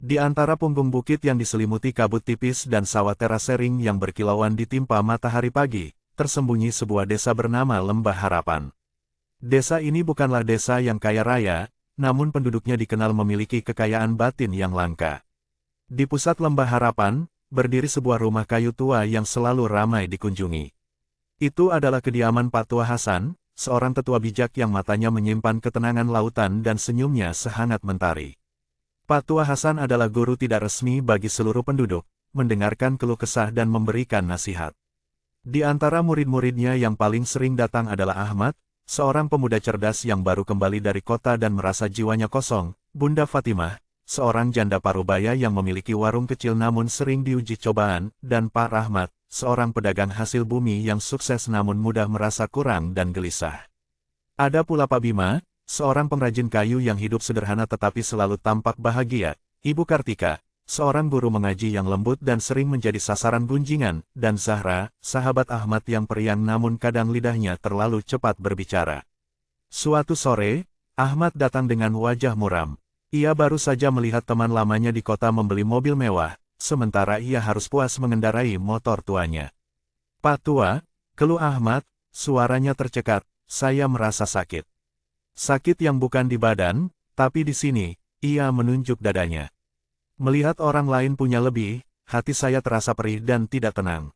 Di antara punggung bukit yang diselimuti kabut tipis dan sawah terasering yang berkilauan ditimpa matahari pagi, tersembunyi sebuah desa bernama Lembah Harapan. Desa ini bukanlah desa yang kaya raya, namun penduduknya dikenal memiliki kekayaan batin yang langka. Di pusat Lembah Harapan, berdiri sebuah rumah kayu tua yang selalu ramai dikunjungi. Itu adalah kediaman Pak Tua Hasan, seorang tetua bijak yang matanya menyimpan ketenangan lautan dan senyumnya sehangat mentari. Pak Tua Hasan adalah guru tidak resmi bagi seluruh penduduk, mendengarkan keluh kesah dan memberikan nasihat. Di antara murid-muridnya yang paling sering datang adalah Ahmad, seorang pemuda cerdas yang baru kembali dari kota dan merasa jiwanya kosong, Bunda Fatimah, seorang janda parubaya yang memiliki warung kecil namun sering diuji cobaan, dan Pak Rahmat, seorang pedagang hasil bumi yang sukses namun mudah merasa kurang dan gelisah. Ada pula Pak Bima, seorang pengrajin kayu yang hidup sederhana tetapi selalu tampak bahagia, Ibu Kartika, seorang guru mengaji yang lembut dan sering menjadi sasaran gunjingan, dan Zahra, sahabat Ahmad yang periang namun kadang lidahnya terlalu cepat berbicara. Suatu sore, Ahmad datang dengan wajah muram. Ia baru saja melihat teman lamanya di kota membeli mobil mewah, sementara ia harus puas mengendarai motor tuanya. Pak Tua, keluh Ahmad, suaranya tercekat, saya merasa sakit. Sakit yang bukan di badan, tapi di sini, ia menunjuk dadanya. Melihat orang lain punya lebih, hati saya terasa perih dan tidak tenang.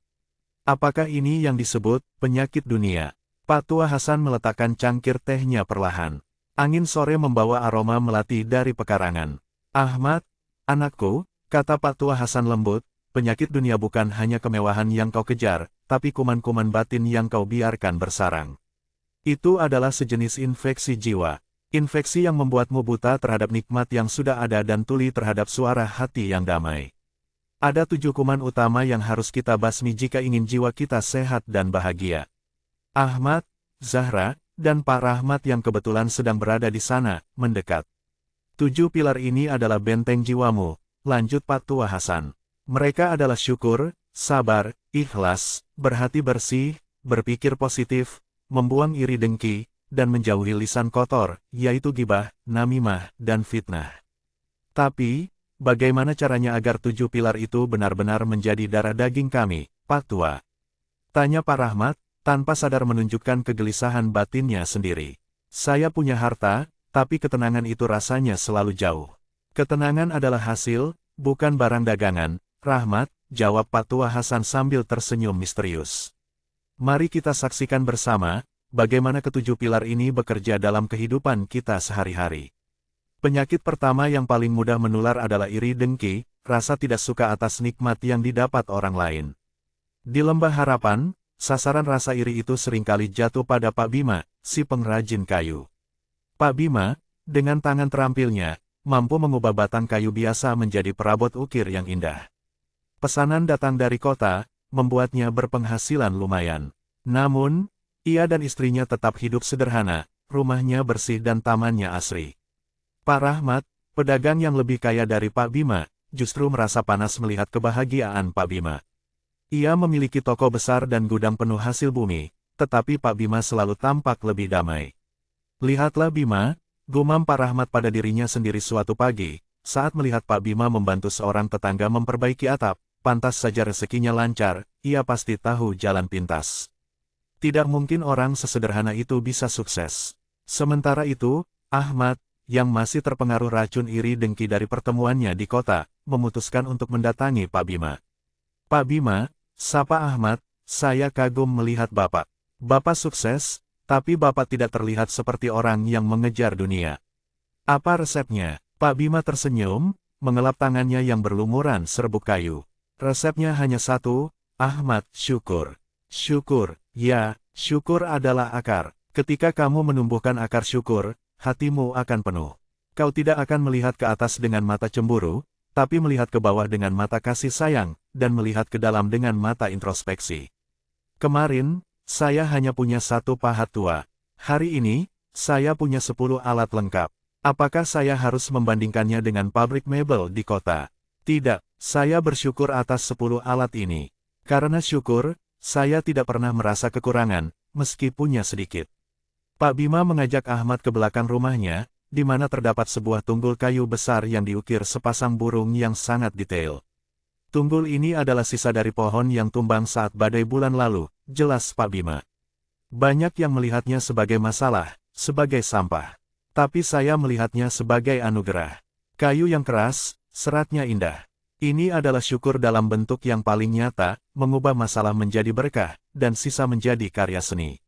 Apakah ini yang disebut penyakit dunia? Pak Tua Hasan meletakkan cangkir tehnya perlahan. Angin sore membawa aroma melati dari pekarangan. Ahmad, anakku, kata Pak Tua Hasan lembut, penyakit dunia bukan hanya kemewahan yang kau kejar, tapi kuman-kuman batin yang kau biarkan bersarang. Itu adalah sejenis infeksi jiwa. Infeksi yang membuatmu buta terhadap nikmat yang sudah ada dan tuli terhadap suara hati yang damai. Ada 7 kuman utama yang harus kita basmi jika ingin jiwa kita sehat dan bahagia. Ahmad, Zahra, dan Pak Rahmat yang kebetulan sedang berada di sana, mendekat. 7 pilar ini adalah benteng jiwamu, lanjut Pak Tua Hasan. Mereka adalah syukur, sabar, ikhlas, berhati bersih, berpikir positif, membuang iri dengki, dan menjauhi lisan kotor, yaitu gibah, namimah, dan fitnah. Tapi, bagaimana caranya agar 7 pilar itu benar-benar menjadi darah daging kami, Pak Tua? Tanya Pak Rahmat, tanpa sadar menunjukkan kegelisahan batinnya sendiri. Saya punya harta, tapi ketenangan itu rasanya selalu jauh. Ketenangan adalah hasil, bukan barang dagangan, Rahmat, jawab Pak Tua Hasan sambil tersenyum misterius. Mari kita saksikan bersama, bagaimana ke-7 pilar ini bekerja dalam kehidupan kita sehari-hari. Penyakit pertama yang paling mudah menular adalah iri dengki, rasa tidak suka atas nikmat yang didapat orang lain. Di Lembah Harapan, sasaran rasa iri itu seringkali jatuh pada Pak Bima, si pengrajin kayu. Pak Bima, dengan tangan terampilnya, mampu mengubah batang kayu biasa menjadi perabot ukir yang indah. Pesanan datang dari kota, membuatnya berpenghasilan lumayan. Namun, ia dan istrinya tetap hidup sederhana, rumahnya bersih dan tamannya asri. Pak Rahmat, pedagang yang lebih kaya dari Pak Bima, justru merasa panas melihat kebahagiaan Pak Bima. Ia memiliki toko besar dan gudang penuh hasil bumi, tetapi Pak Bima selalu tampak lebih damai. Lihatlah Bima, gumam Pak Rahmat pada dirinya sendiri suatu pagi, saat melihat Pak Bima membantu seorang tetangga memperbaiki atap, pantas saja rezekinya lancar, ia pasti tahu jalan pintas. Tidak mungkin orang sesederhana itu bisa sukses. Sementara itu, Ahmad, yang masih terpengaruh racun iri dengki dari pertemuannya di kota, memutuskan untuk mendatangi Pak Bima. Pak Bima, sapa Ahmad, saya kagum melihat Bapak. Bapak sukses, tapi Bapak tidak terlihat seperti orang yang mengejar dunia. Apa resepnya? Pak Bima tersenyum, mengelap tangannya yang berlumuran serbuk kayu. Resepnya hanya satu, Ahmad, syukur. Syukur, ya, syukur adalah akar. Ketika kamu menumbuhkan akar syukur, hatimu akan penuh. Kau tidak akan melihat ke atas dengan mata cemburu, tapi melihat ke bawah dengan mata kasih sayang, dan melihat ke dalam dengan mata introspeksi. Kemarin, saya hanya punya 1 pahat tua. Hari ini, saya punya 10 alat lengkap. Apakah saya harus membandingkannya dengan pabrik mebel di kota? Tidak, saya bersyukur atas 10 alat ini. Karena syukur, saya tidak pernah merasa kekurangan, meski punya sedikit. Pak Bima mengajak Ahmad ke belakang rumahnya, di mana terdapat sebuah tunggul kayu besar yang diukir sepasang burung yang sangat detail. Tunggul ini adalah sisa dari pohon yang tumbang saat badai bulan lalu, jelas Pak Bima. Banyak yang melihatnya sebagai masalah, sebagai sampah. Tapi saya melihatnya sebagai anugerah. Kayu yang keras, seratnya indah. Ini adalah syukur dalam bentuk yang paling nyata, mengubah masalah menjadi berkah, dan sisa menjadi karya seni.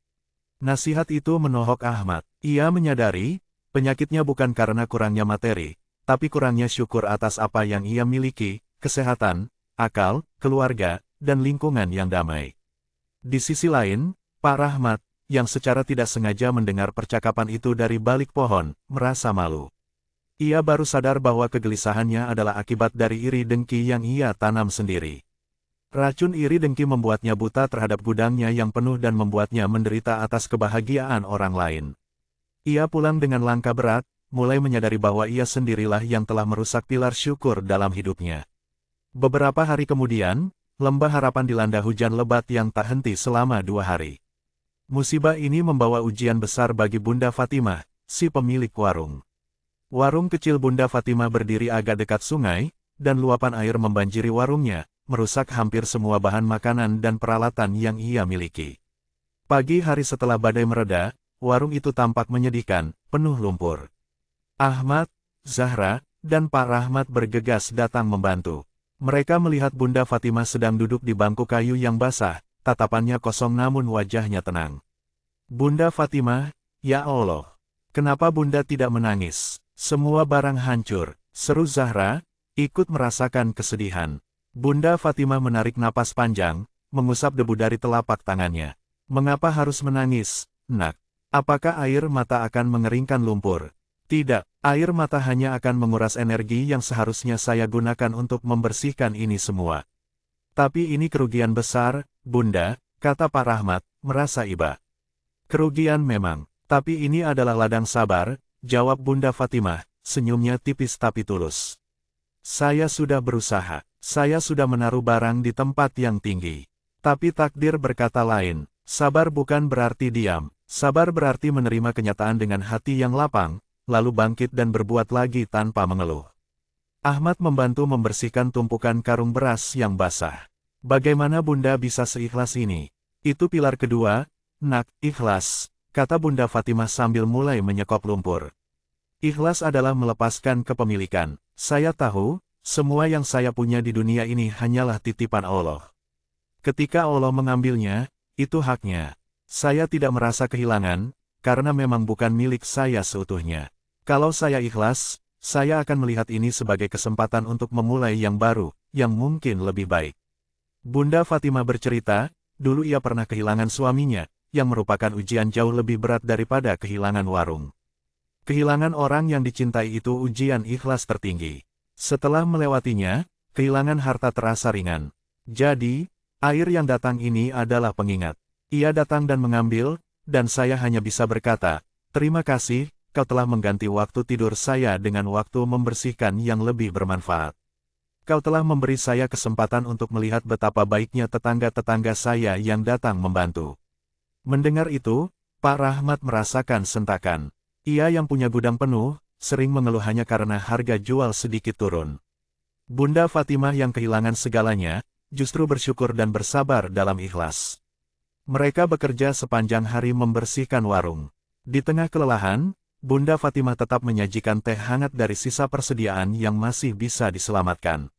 Nasihat itu menohok Ahmad. Ia menyadari, penyakitnya bukan karena kurangnya materi, tapi kurangnya syukur atas apa yang ia miliki, kesehatan, akal, keluarga, dan lingkungan yang damai. Di sisi lain, Pak Rahmat, yang secara tidak sengaja mendengar percakapan itu dari balik pohon, merasa malu. Ia baru sadar bahwa kegelisahannya adalah akibat dari iri dengki yang ia tanam sendiri. Racun iri dengki membuatnya buta terhadap gudangnya yang penuh dan membuatnya menderita atas kebahagiaan orang lain. Ia pulang dengan langkah berat, mulai menyadari bahwa ia sendirilah yang telah merusak pilar syukur dalam hidupnya. Beberapa hari kemudian, Lembah Harapan dilanda hujan lebat yang tak henti selama 2 hari. Musibah ini membawa ujian besar bagi Bunda Fatimah, si pemilik warung. Warung kecil Bunda Fatimah berdiri agak dekat sungai, dan luapan air membanjiri warungnya, merusak hampir semua bahan makanan dan peralatan yang ia miliki. Pagi hari setelah badai mereda, warung itu tampak menyedihkan, penuh lumpur. Ahmad, Zahra, dan Pak Rahmat bergegas datang membantu. Mereka melihat Bunda Fatimah sedang duduk di bangku kayu yang basah, tatapannya kosong namun wajahnya tenang. Bunda Fatimah, ya Allah, kenapa Bunda tidak menangis? Semua barang hancur, seru Zahra, ikut merasakan kesedihan. Bunda Fatimah menarik napas panjang, mengusap debu dari telapak tangannya. Mengapa harus menangis, Nak? Apakah air mata akan mengeringkan lumpur? Tidak, air mata hanya akan menguras energi yang seharusnya saya gunakan untuk membersihkan ini semua. Tapi ini kerugian besar, Bunda, kata Pak Rahmat, merasa iba. Kerugian memang, tapi ini adalah ladang sabar, jawab Bunda Fatimah, senyumnya tipis tapi tulus. Saya sudah berusaha, saya sudah menaruh barang di tempat yang tinggi. Tapi takdir berkata lain, sabar bukan berarti diam, sabar berarti menerima kenyataan dengan hati yang lapang, lalu bangkit dan berbuat lagi tanpa mengeluh. Ahmad membantu membersihkan tumpukan karung beras yang basah. Bagaimana Bunda bisa seikhlas ini? Itu pilar kedua, Nak, ikhlas, kata Bunda Fatimah sambil mulai menyekop lumpur. Ikhlas adalah melepaskan kepemilikan. Saya tahu, semua yang saya punya di dunia ini hanyalah titipan Allah. Ketika Allah mengambilnya, itu haknya. Saya tidak merasa kehilangan, karena memang bukan milik saya seutuhnya. Kalau saya ikhlas, saya akan melihat ini sebagai kesempatan untuk memulai yang baru, yang mungkin lebih baik. Bunda Fatimah bercerita, dulu ia pernah kehilangan suaminya, yang merupakan ujian jauh lebih berat daripada kehilangan warung. Kehilangan orang yang dicintai itu ujian ikhlas tertinggi. Setelah melewatinya, kehilangan harta terasa ringan. Jadi, air yang datang ini adalah pengingat. Ia datang dan mengambil, dan saya hanya bisa berkata, terima kasih, kau telah mengganti waktu tidur saya dengan waktu membersihkan yang lebih bermanfaat. Kau telah memberi saya kesempatan untuk melihat betapa baiknya tetangga-tetangga saya yang datang membantu. Mendengar itu, Pak Rahmat merasakan sentakan. Ia yang punya gudang penuh, sering mengeluh hanya karena harga jual sedikit turun. Bunda Fatimah yang kehilangan segalanya, justru bersyukur dan bersabar dalam ikhlas. Mereka bekerja sepanjang hari membersihkan warung. Di tengah kelelahan, Bunda Fatimah tetap menyajikan teh hangat dari sisa persediaan yang masih bisa diselamatkan.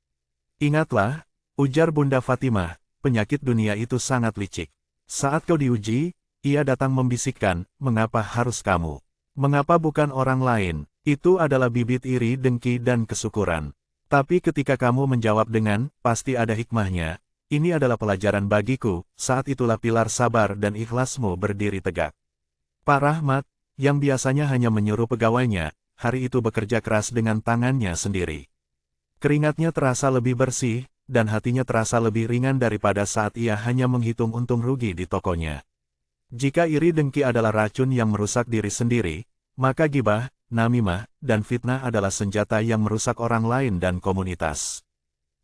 Ingatlah, ujar Bunda Fatimah, penyakit dunia itu sangat licik. Saat kau diuji, ia datang membisikkan, mengapa harus kamu? Mengapa bukan orang lain? Itu adalah bibit iri, dengki, dan kesyukuran. Tapi ketika kamu menjawab dengan, pasti ada hikmahnya, ini adalah pelajaran bagiku, saat itulah pilar sabar dan ikhlasmu berdiri tegak. Pak Rahmat, yang biasanya hanya menyuruh pegawainya, hari itu bekerja keras dengan tangannya sendiri. Keringatnya terasa lebih bersih, dan hatinya terasa lebih ringan daripada saat ia hanya menghitung untung rugi di tokonya. Jika iri dengki adalah racun yang merusak diri sendiri, maka gibah, namimah, dan fitnah adalah senjata yang merusak orang lain dan komunitas.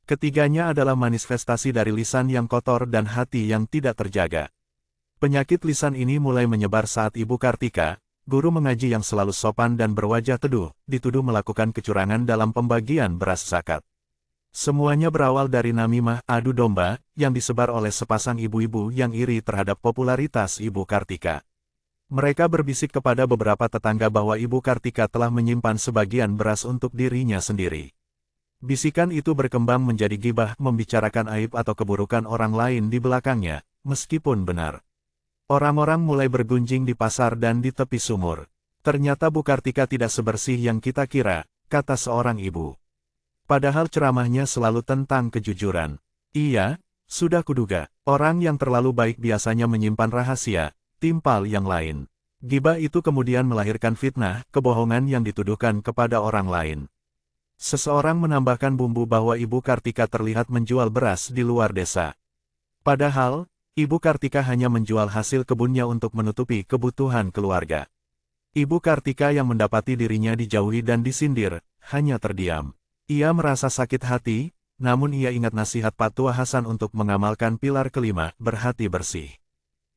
Ketiganya adalah manifestasi dari lisan yang kotor dan hati yang tidak terjaga. Penyakit lisan ini mulai menyebar saat Ibu Kartika, guru mengaji yang selalu sopan dan berwajah teduh, dituduh melakukan kecurangan dalam pembagian beras zakat. Semuanya berawal dari namimah, adu domba, yang disebar oleh sepasang ibu-ibu yang iri terhadap popularitas Ibu Kartika. Mereka berbisik kepada beberapa tetangga bahwa Ibu Kartika telah menyimpan sebagian beras untuk dirinya sendiri. Bisikan itu berkembang menjadi gibah, membicarakan aib atau keburukan orang lain di belakangnya, meskipun benar. Orang-orang mulai bergunjing di pasar dan di tepi sumur. Ternyata Bu Kartika tidak sebersih yang kita kira, kata seorang ibu. Padahal ceramahnya selalu tentang kejujuran. Iya, sudah kuduga, orang yang terlalu baik biasanya menyimpan rahasia, timpal yang lain. Gibah itu kemudian melahirkan fitnah, kebohongan yang dituduhkan kepada orang lain. Seseorang menambahkan bumbu bahwa Ibu Kartika terlihat menjual beras di luar desa. Padahal, Ibu Kartika hanya menjual hasil kebunnya untuk menutupi kebutuhan keluarga. Ibu Kartika yang mendapati dirinya dijauhi dan disindir, hanya terdiam. Ia merasa sakit hati, namun ia ingat nasihat Pak Tua Hasan untuk mengamalkan pilar kelima, berhati bersih.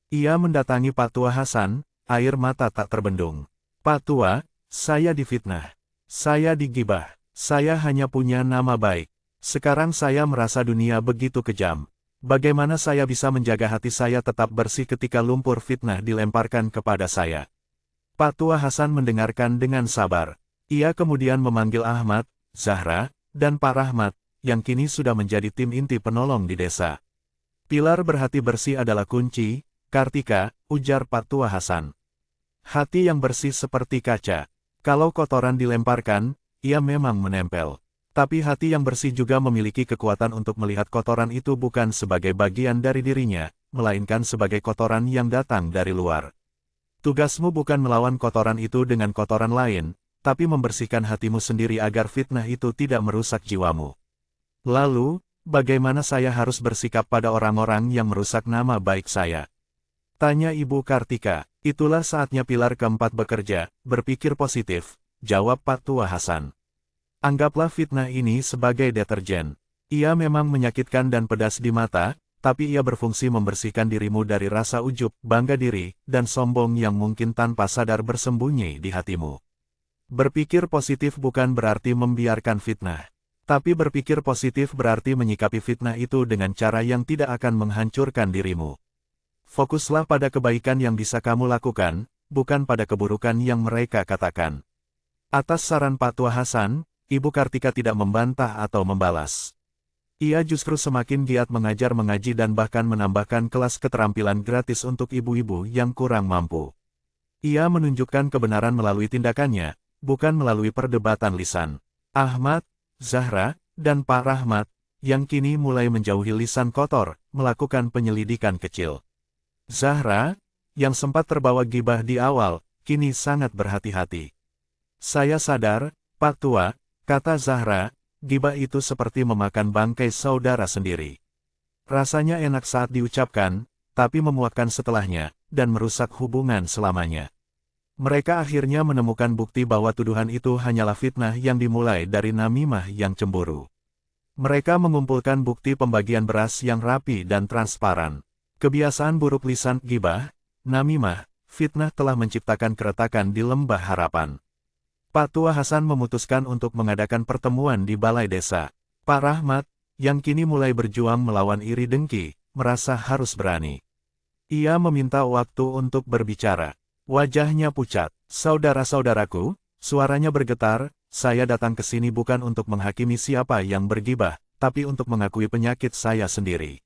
Ia mendatangi Pak Tua Hasan, air mata tak terbendung. Pak Tua, saya difitnah. Saya digibah. Saya hanya punya nama baik. Sekarang saya merasa dunia begitu kejam. Bagaimana saya bisa menjaga hati saya tetap bersih ketika lumpur fitnah dilemparkan kepada saya? Pak Tua Hasan mendengarkan dengan sabar. Ia kemudian memanggil Ahmad, Zahra, dan Pak Rahmat, yang kini sudah menjadi tim inti penolong di desa. Pilar berhati bersih adalah kunci, Kartika, ujar Pak Tua Hasan. Hati yang bersih seperti kaca. Kalau kotoran dilemparkan, ia memang menempel. Tapi hati yang bersih juga memiliki kekuatan untuk melihat kotoran itu bukan sebagai bagian dari dirinya, melainkan sebagai kotoran yang datang dari luar. Tugasmu bukan melawan kotoran itu dengan kotoran lain, tapi membersihkan hatimu sendiri agar fitnah itu tidak merusak jiwamu. Lalu, bagaimana saya harus bersikap pada orang-orang yang merusak nama baik saya? Tanya Ibu Kartika. Itulah saatnya pilar keempat bekerja, berpikir positif, jawab Pak Tua Hasan. Anggaplah fitnah ini sebagai deterjen. Ia memang menyakitkan dan pedas di mata, tapi ia berfungsi membersihkan dirimu dari rasa ujub, bangga diri, dan sombong yang mungkin tanpa sadar bersembunyi di hatimu. Berpikir positif bukan berarti membiarkan fitnah. Tapi berpikir positif berarti menyikapi fitnah itu dengan cara yang tidak akan menghancurkan dirimu. Fokuslah pada kebaikan yang bisa kamu lakukan, bukan pada keburukan yang mereka katakan. Atas saran Pak Tua Hasan, Ibu Kartika tidak membantah atau membalas. Ia justru semakin giat mengajar mengaji dan bahkan menambahkan kelas keterampilan gratis untuk ibu-ibu yang kurang mampu. Ia menunjukkan kebenaran melalui tindakannya, bukan melalui perdebatan lisan. Ahmad, Zahra, dan Pak Rahmat, yang kini mulai menjauhi lisan kotor, melakukan penyelidikan kecil. Zahra, yang sempat terbawa gibah di awal, kini sangat berhati-hati. Saya sadar, Pak Tua, kata Zahra, gibah itu seperti memakan bangkai saudara sendiri. Rasanya enak saat diucapkan, tapi memuakkan setelahnya, dan merusak hubungan selamanya. Mereka akhirnya menemukan bukti bahwa tuduhan itu hanyalah fitnah yang dimulai dari namimah yang cemburu. Mereka mengumpulkan bukti pembagian beras yang rapi dan transparan. Kebiasaan buruk lisan gibah, namimah, fitnah telah menciptakan keretakan di lembah harapan. Pak Tua Hasan memutuskan untuk mengadakan pertemuan di balai desa. Pak Rahmat, yang kini mulai berjuang melawan iri dengki, merasa harus berani. Ia meminta waktu untuk berbicara. Wajahnya pucat. Saudara-saudaraku, suaranya bergetar, saya datang ke sini bukan untuk menghakimi siapa yang bergibah, tapi untuk mengakui penyakit saya sendiri.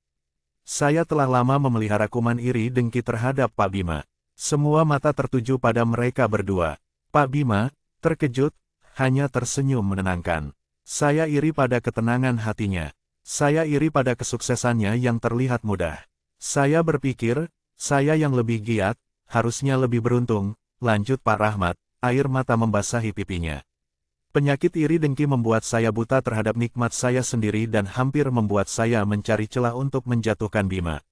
Saya telah lama memelihara kuman iri dengki terhadap Pak Bima. Semua mata tertuju pada mereka berdua. Pak Bima, terkejut, hanya tersenyum menenangkan. Saya iri pada ketenangan hatinya. Saya iri pada kesuksesannya yang terlihat mudah. Saya berpikir, saya yang lebih giat, harusnya lebih beruntung, lanjut Pak Rahmat, air mata membasahi pipinya. Penyakit iri dengki membuat saya buta terhadap nikmat saya sendiri dan hampir membuat saya mencari celah untuk menjatuhkan Bima.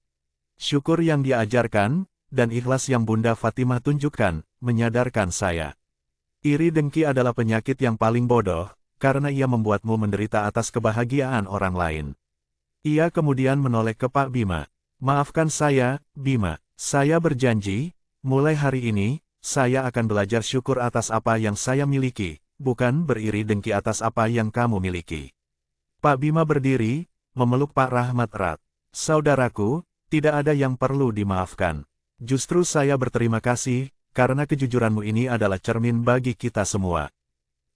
Syukur yang diajarkan, dan ikhlas yang Bunda Fatimah tunjukkan, menyadarkan saya. Iri dengki adalah penyakit yang paling bodoh, karena ia membuatmu menderita atas kebahagiaan orang lain. Ia kemudian menoleh ke Pak Bima. Maafkan saya, Bima. Saya berjanji, mulai hari ini, saya akan belajar syukur atas apa yang saya miliki, bukan beriri dengki atas apa yang kamu miliki. Pak Bima berdiri, memeluk Pak Rahmat erat. Saudaraku, tidak ada yang perlu dimaafkan. Justru saya berterima kasih, karena kejujuranmu ini adalah cermin bagi kita semua.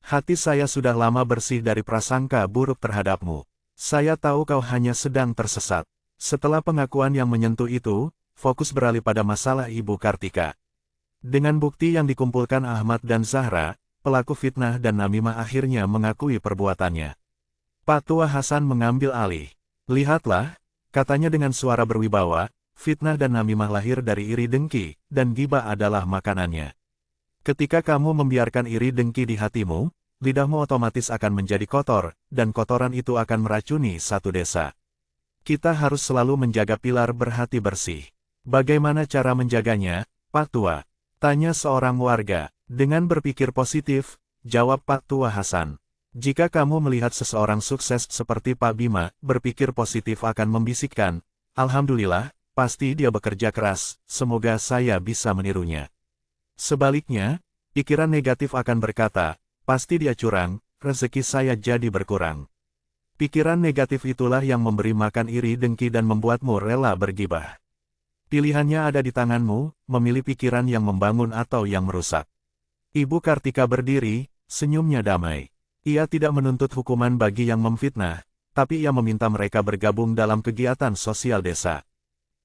Hati saya sudah lama bersih dari prasangka buruk terhadapmu. Saya tahu kau hanya sedang tersesat. Setelah pengakuan yang menyentuh itu, fokus beralih pada masalah Ibu Kartika. Dengan bukti yang dikumpulkan Ahmad dan Zahra, pelaku fitnah dan namimah akhirnya mengakui perbuatannya. Pak Tua Hasan mengambil alih. Lihatlah, katanya dengan suara berwibawa, fitnah dan namimah lahir dari iri dengki, dan ghibah adalah makanannya. Ketika kamu membiarkan iri dengki di hatimu, lidahmu otomatis akan menjadi kotor, dan kotoran itu akan meracuni satu desa. Kita harus selalu menjaga pilar berhati bersih. Bagaimana cara menjaganya, Pak Tua? Tanya seorang warga. Dengan berpikir positif, jawab Pak Tua Hasan. Jika kamu melihat seseorang sukses seperti Pak Bima, berpikir positif akan membisikkan, Alhamdulillah, pasti dia bekerja keras, semoga saya bisa menirunya. Sebaliknya, pikiran negatif akan berkata, pasti dia curang, rezeki saya jadi berkurang. Pikiran negatif itulah yang memberi makan iri dengki dan membuatmu rela bergibah. Pilihannya ada di tanganmu, memilih pikiran yang membangun atau yang merusak. Ibu Kartika berdiri, senyumnya damai. Ia tidak menuntut hukuman bagi yang memfitnah, tapi ia meminta mereka bergabung dalam kegiatan sosial desa.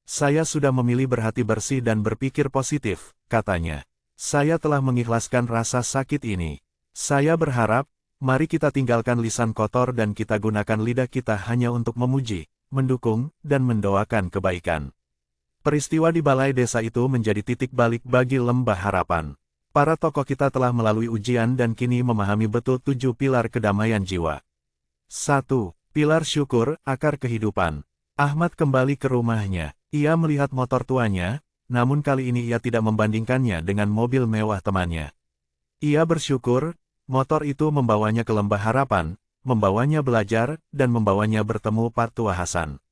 Saya sudah memilih berhati bersih dan berpikir positif, katanya. Saya telah mengikhlaskan rasa sakit ini. Saya berharap, mari kita tinggalkan lisan kotor dan kita gunakan lidah kita hanya untuk memuji, mendukung, dan mendoakan kebaikan. Peristiwa di balai desa itu menjadi titik balik bagi Lembah Harapan. Para tokoh kita telah melalui ujian dan kini memahami betul 7 pilar kedamaian jiwa. 1. Pilar syukur, akar kehidupan. Ahmad kembali ke rumahnya. Ia melihat motor tuanya, namun kali ini ia tidak membandingkannya dengan mobil mewah temannya. Ia bersyukur, motor itu membawanya ke Lembah Harapan, membawanya belajar, dan membawanya bertemu Pak Tua Hasan.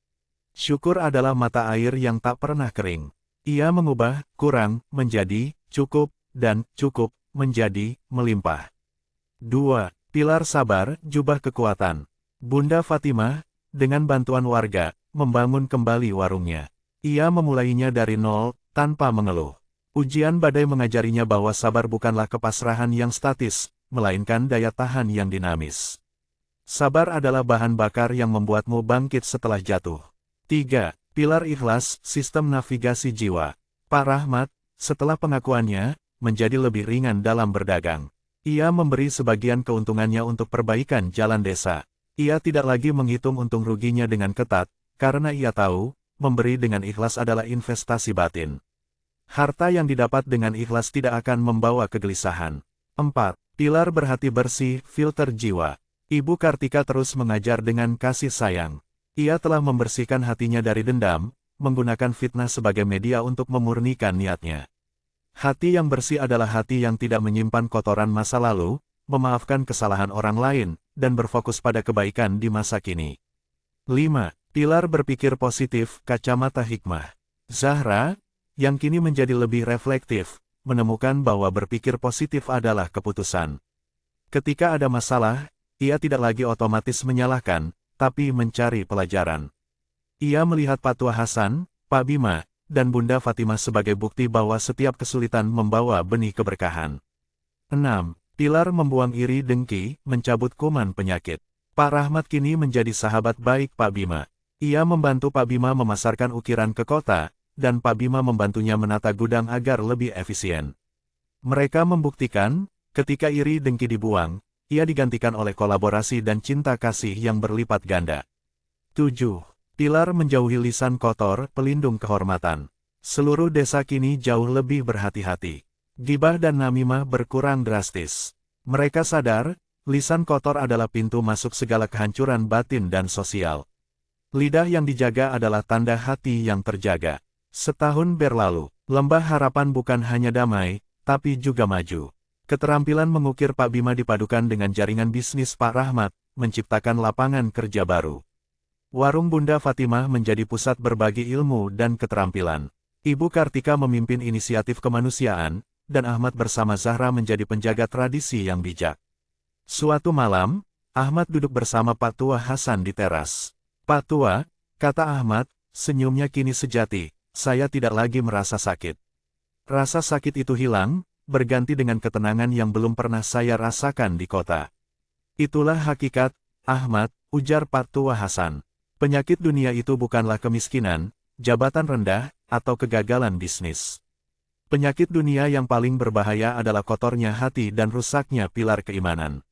Syukur adalah mata air yang tak pernah kering. Ia mengubah kurang menjadi cukup, dan cukup menjadi melimpah. 2. Pilar sabar, jubah kekuatan. Bunda Fatimah, dengan bantuan warga, membangun kembali warungnya. Ia memulainya dari nol, tanpa mengeluh. Ujian badai mengajarinya bahwa sabar bukanlah kepasrahan yang statis, melainkan daya tahan yang dinamis. Sabar adalah bahan bakar yang membuatmu bangkit setelah jatuh. 3. Pilar ikhlas, sistem navigasi jiwa. Pak Rahmat, setelah pengakuannya, menjadi lebih ringan dalam berdagang. Ia memberi sebagian keuntungannya untuk perbaikan jalan desa. Ia tidak lagi menghitung untung ruginya dengan ketat, karena ia tahu, memberi dengan ikhlas adalah investasi batin. Harta yang didapat dengan ikhlas tidak akan membawa kegelisahan. 4. Pilar berhati bersih, filter jiwa. Ibu Kartika terus mengajar dengan kasih sayang. Ia telah membersihkan hatinya dari dendam, menggunakan fitnah sebagai media untuk memurnikan niatnya. Hati yang bersih adalah hati yang tidak menyimpan kotoran masa lalu, memaafkan kesalahan orang lain, dan berfokus pada kebaikan di masa kini. 5. Pilar berpikir positif, kacamata hikmah. Zahra, yang kini menjadi lebih reflektif, menemukan bahwa berpikir positif adalah keputusan. Ketika ada masalah, ia tidak lagi otomatis menyalahkan, tapi mencari pelajaran. Ia melihat Pak Tua Hasan, Pak Bima, dan Bunda Fatimah sebagai bukti bahwa setiap kesulitan membawa benih keberkahan. 6. Pilar membuang iri dengki, mencabut kuman penyakit. Pak Rahmat kini menjadi sahabat baik Pak Bima. Ia membantu Pak Bima memasarkan ukiran ke kota, dan Pak Bima membantunya menata gudang agar lebih efisien. Mereka membuktikan, ketika iri dengki dibuang, ia digantikan oleh kolaborasi dan cinta kasih yang berlipat ganda. 7. Pilar menjauhi lisan kotor, pelindung kehormatan. Seluruh desa kini jauh lebih berhati-hati. Ghibah dan namimah berkurang drastis. Mereka sadar, lisan kotor adalah pintu masuk segala kehancuran batin dan sosial. Lidah yang dijaga adalah tanda hati yang terjaga. Setahun berlalu, Lembah Harapan bukan hanya damai, tapi juga maju. Keterampilan mengukir Pak Bima dipadukan dengan jaringan bisnis Pak Rahmat, menciptakan lapangan kerja baru. Warung Bunda Fatimah menjadi pusat berbagi ilmu dan keterampilan. Ibu Kartika memimpin inisiatif kemanusiaan, dan Ahmad bersama Zahra menjadi penjaga tradisi yang bijak. Suatu malam, Ahmad duduk bersama Pak Tua Hasan di teras. "Pak Tua," kata Ahmad, senyumnya kini sejati, "saya tidak lagi merasa sakit. Rasa sakit itu hilang, berganti dengan ketenangan yang belum pernah saya rasakan di kota." "Itulah hakikat, Ahmad," ujar Pak Tua Hasan. "Penyakit dunia itu bukanlah kemiskinan, jabatan rendah, atau kegagalan bisnis. Penyakit dunia yang paling berbahaya adalah kotornya hati dan rusaknya pilar keimanan.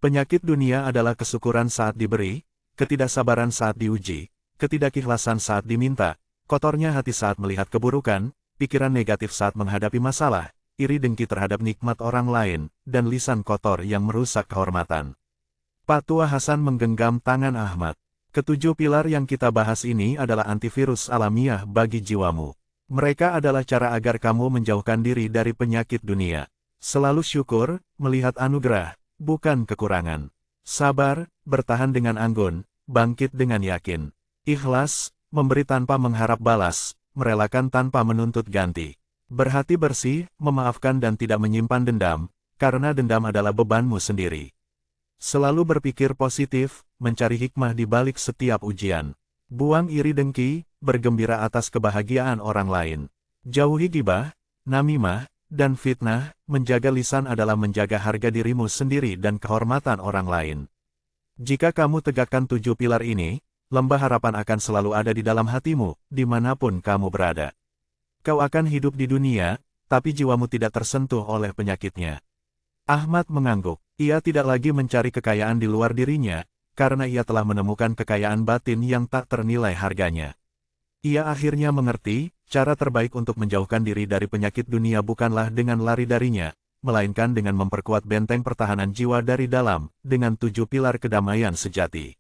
Penyakit dunia adalah kesyukuran saat diberi, ketidaksabaran saat diuji, ketidakikhlasan saat diminta, kotornya hati saat melihat keburukan, pikiran negatif saat menghadapi masalah, iri dengki terhadap nikmat orang lain, dan lisan kotor yang merusak kehormatan." Pak Tua Hasan menggenggam tangan Ahmad. "Ketujuh pilar yang kita bahas ini adalah antivirus alamiah bagi jiwamu. Mereka adalah cara agar kamu menjauhkan diri dari penyakit dunia. Selalu syukur, melihat anugerah, bukan kekurangan. Sabar, bertahan dengan anggun, bangkit dengan yakin. Ikhlas, memberi tanpa mengharap balas, merelakan tanpa menuntut ganti. Berhati bersih, memaafkan dan tidak menyimpan dendam, karena dendam adalah bebanmu sendiri. Selalu berpikir positif, mencari hikmah di balik setiap ujian. Buang iri dengki, bergembira atas kebahagiaan orang lain. Jauhi gibah, namimah, dan fitnah, menjaga lisan adalah menjaga harga dirimu sendiri dan kehormatan orang lain. Jika kamu tegakkan 7 pilar ini, lembah harapan akan selalu ada di dalam hatimu, dimanapun kamu berada. Kau akan hidup di dunia, tapi jiwamu tidak tersentuh oleh penyakitnya." Ahmad mengangguk. Ia tidak lagi mencari kekayaan di luar dirinya, karena ia telah menemukan kekayaan batin yang tak ternilai harganya. Ia akhirnya mengerti, cara terbaik untuk menjauhkan diri dari penyakit dunia bukanlah dengan lari darinya, melainkan dengan memperkuat benteng pertahanan jiwa dari dalam, dengan 7 pilar kedamaian sejati.